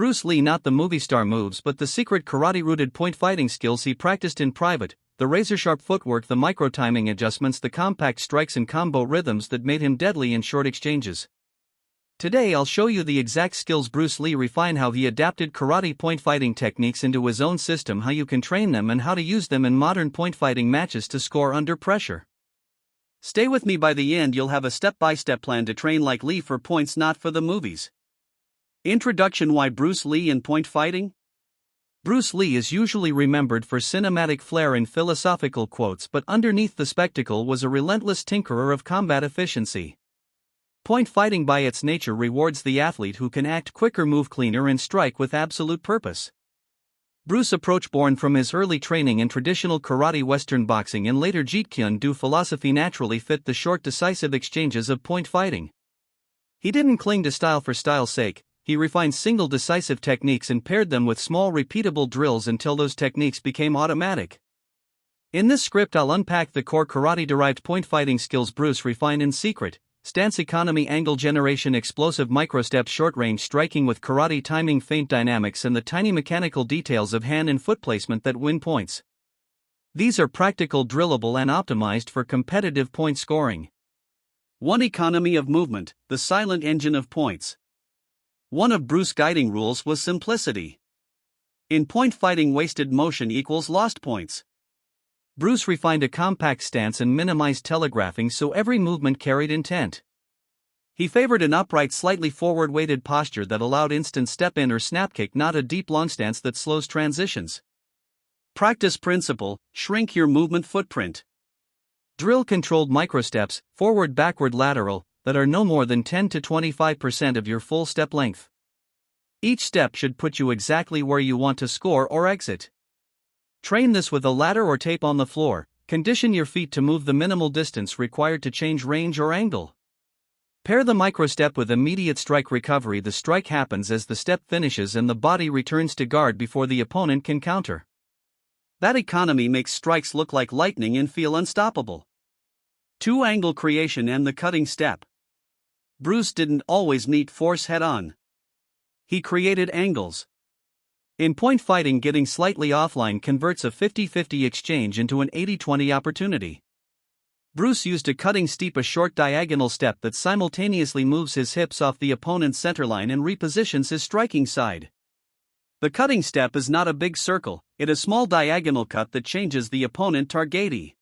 Bruce Lee, not the movie star moves but the secret karate-rooted point fighting skills he practiced in private, the razor-sharp footwork, the micro-timing adjustments, the compact strikes and combo rhythms that made him deadly in short exchanges. Today I'll show you the exact skills Bruce Lee refined, how he adapted karate point fighting techniques into his own system, how you can train them, and how to use them in modern point fighting matches to score under pressure. Stay with me, by the end you'll have a step-by-step plan to train like Lee for points, not for the movies. Introduction: Why Bruce Lee in point fighting? Bruce Lee is usually remembered for cinematic flair and philosophical quotes, but underneath the spectacle was a relentless tinkerer of combat efficiency. Point fighting by its nature rewards the athlete who can act quicker, move cleaner, and strike with absolute purpose. Bruce's approach, born from his early training in traditional karate, Western boxing, and later Jeet Kune Do philosophy, naturally fit the short, decisive exchanges of point fighting. He didn't cling to style for style's sake. He refined single decisive techniques and paired them with small repeatable drills until those techniques became automatic. In this script I'll unpack the core karate-derived point fighting skills Bruce refined in secret: stance economy, angle generation, explosive microsteps, short-range striking with karate timing, feint dynamics, and the tiny mechanical details of hand and foot placement that win points. These are practical, drillable, and optimized for competitive point scoring. 1. Economy of movement, the silent engine of points. One of Bruce's guiding rules was simplicity. In point fighting, wasted motion equals lost points. Bruce refined a compact stance and minimized telegraphing so every movement carried intent. He favored an upright, slightly forward-weighted posture that allowed instant step-in or snap kick, not a deep long stance that slows transitions. Practice principle: shrink your movement footprint. Drill controlled microsteps, forward, backward, lateral, that are no more than 10 to 25% of your full step length. Each step should put you exactly where you want to score or exit. Train this with a ladder or tape on the floor. Condition your feet to move the minimal distance required to change range or angle. Pair the microstep with immediate strike recovery. The strike happens as the step finishes and the body returns to guard before the opponent can counter. That economy makes strikes look like lightning and feel unstoppable. 2. Angle creation and the cutting step. Bruce didn't always meet force head-on. He created angles. In point fighting, getting slightly offline converts a 50-50 exchange into an 80-20 opportunity. Bruce used a cutting steep, a short diagonal step that simultaneously moves his hips off the opponent's centerline and repositions his striking side. The cutting step is not a big circle, it's a small diagonal cut that changes the opponent targetee.